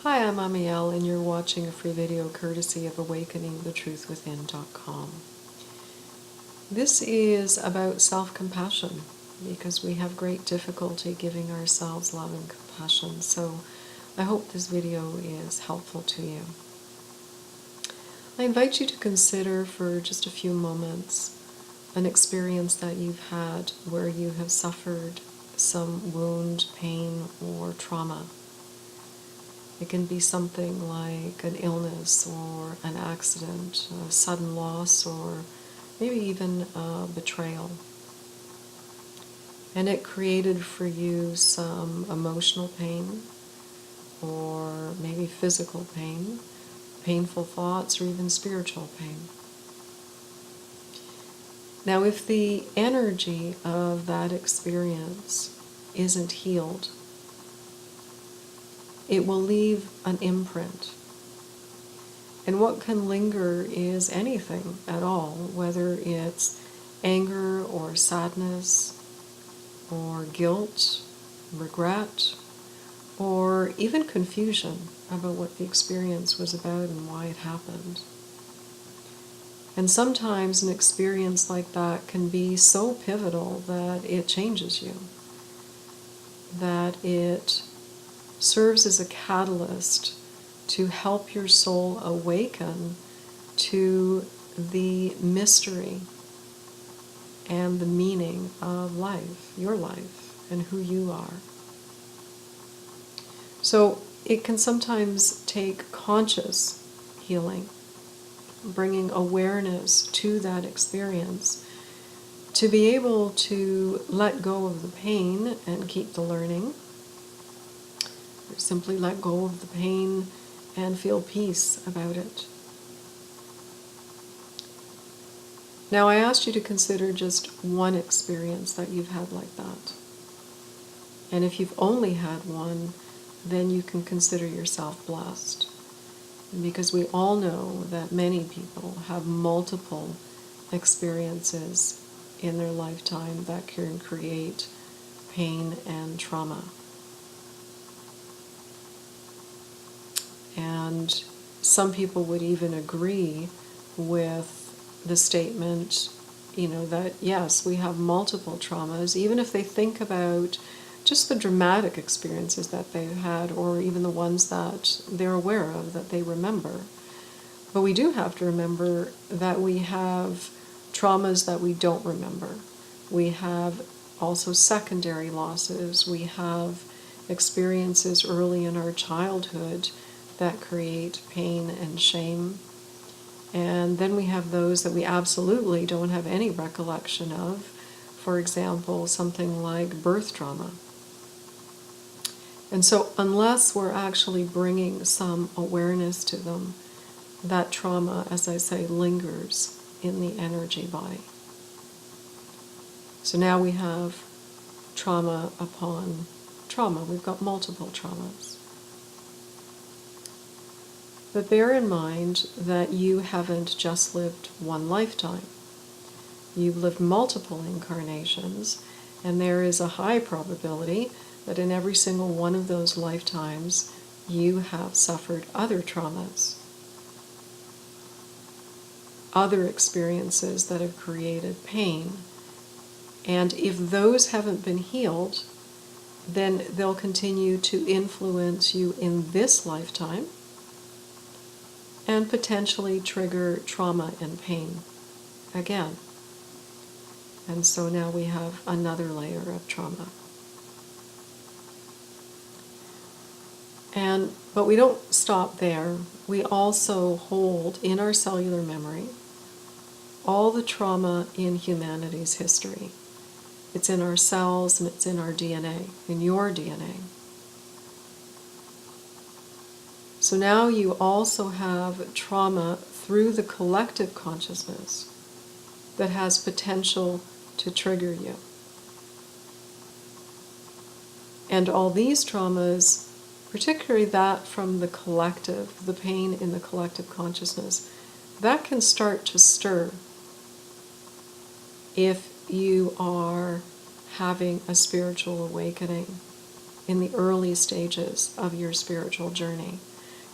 Hi, I'm Amiel, and you're watching a free video courtesy of AwakeningTheTruthWithin.com. This is about self-compassion because we have great difficulty giving ourselves love and compassion, so I hope this video is helpful to you. I invite you to consider for just a few moments an experience that you've had where you have suffered some wound, pain, or trauma. It can be something like an illness or an accident, a sudden loss, or maybe even a betrayal. And it created for you some emotional pain, or maybe physical pain, painful thoughts, or even spiritual pain. Now, if the energy of that experience isn't healed, it will leave an imprint. And what can linger is anything at all, whether it's anger or sadness or guilt, regret, or even confusion about what the experience was about and why it happened. And sometimes an experience like that can be so pivotal that it changes you, that it serves as a catalyst to help your soul awaken to the mystery and the meaning of life, your life, and who you are. So it can sometimes take conscious healing, bringing awareness to that experience, to be able to let go of the pain and keep the learning, or simply let go of the pain and feel peace about it. Now, I asked you to consider just one experience that you've had like that. And if you've only had one, then you can consider yourself blessed. Because we all know that many people have multiple experiences in their lifetime that can create pain and trauma. And some people would even agree with the statement, that yes, we have multiple traumas, even if they think about just the dramatic experiences that they've had, or even the ones that they're aware of, that they remember. But we do have to remember that we have traumas that we don't remember. We have also secondary losses. We have experiences early in our childhood that create pain and shame. And then we have those that we absolutely don't have any recollection of. For example, something like birth trauma. And so unless we're actually bringing some awareness to them, that trauma, as I say, lingers in the energy body. So now we have trauma upon trauma. We've got multiple traumas. But bear in mind that you haven't just lived one lifetime. You've lived multiple incarnations, and there is a high probability that in every single one of those lifetimes you have suffered other traumas, other experiences that have created pain. And if those haven't been healed, then they'll continue to influence you in this lifetime and potentially trigger trauma and pain again. And so now we have another layer of trauma. But we don't stop there. We also hold in our cellular memory all the trauma in humanity's history. It's in our cells and it's in our DNA, in your DNA. So now you also have trauma through the collective consciousness that has potential to trigger you. And all these traumas, particularly that from the collective, the pain in the collective consciousness, that can start to stir if you are having a spiritual awakening in the early stages of your spiritual journey.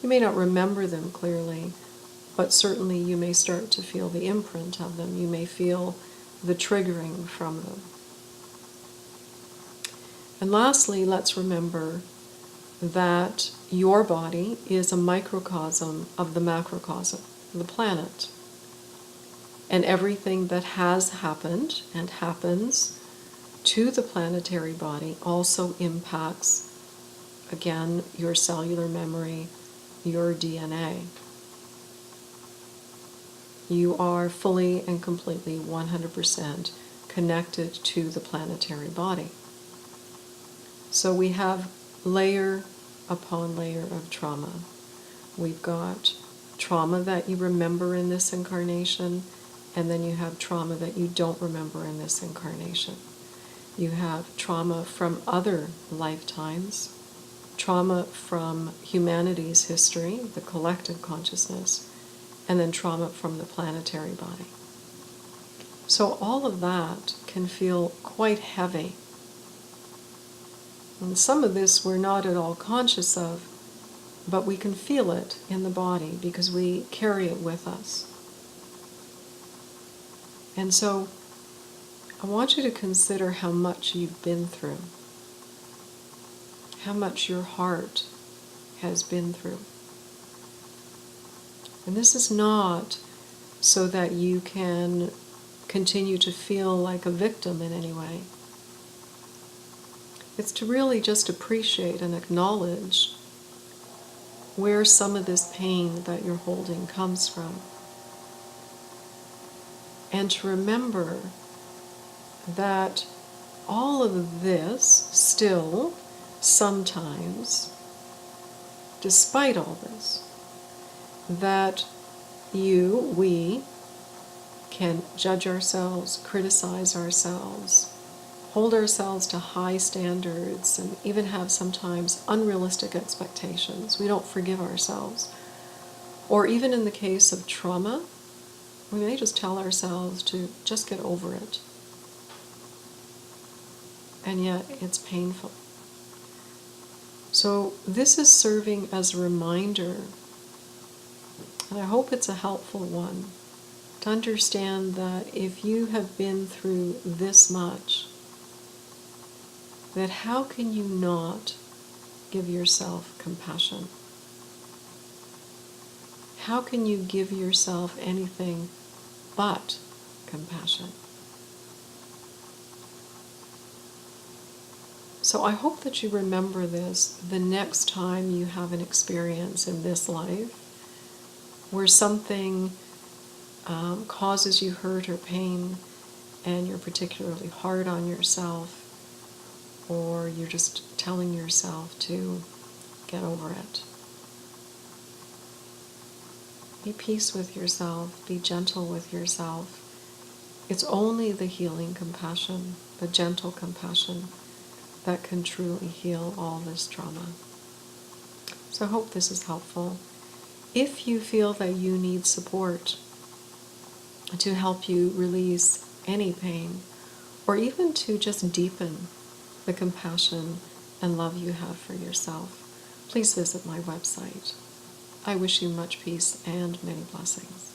You may not remember them clearly, but certainly you may start to feel the imprint of them. You may feel the triggering from them. And lastly, let's remember that your body is a microcosm of the macrocosm, the planet. And everything that has happened and happens to the planetary body also impacts, again, your cellular memory, your DNA. You are fully and completely 100% connected to the planetary body. So we have layer upon layer of trauma. We've got trauma that you remember in this incarnation, and then you have trauma that you don't remember in this incarnation. You have trauma from other lifetimes, trauma from humanity's history, the collective consciousness, and then trauma from the planetary body. So all of that can feel quite heavy. And some of this we're not at all conscious of, but we can feel it in the body because we carry it with us. And so I want you to consider how much you've been through, how much your heart has been through. And this is not so that you can continue to feel like a victim in any way. It's to really just appreciate and acknowledge where some of this pain that you're holding comes from. And to remember that all of this still, sometimes, despite all this, that we can judge ourselves, criticize ourselves, hold ourselves to high standards, and even have sometimes unrealistic expectations. We don't forgive ourselves. Or even in the case of trauma, we may just tell ourselves to just get over it. And yet it's painful. So this is serving as a reminder, and I hope it's a helpful one, to understand that if you have been through this much, that how can you not give yourself compassion? How can you give yourself anything but compassion? So I hope that you remember this the next time you have an experience in this life where something causes you hurt or pain and you're particularly hard on yourself, or you're just telling yourself to get over it. Be peace with yourself, be gentle with yourself. It's only the healing compassion, the gentle compassion, that can truly heal all this trauma. So I hope this is helpful. If you feel that you need support to help you release any pain, or even to just deepen the compassion and love you have for yourself, please visit my website. I wish you much peace and many blessings.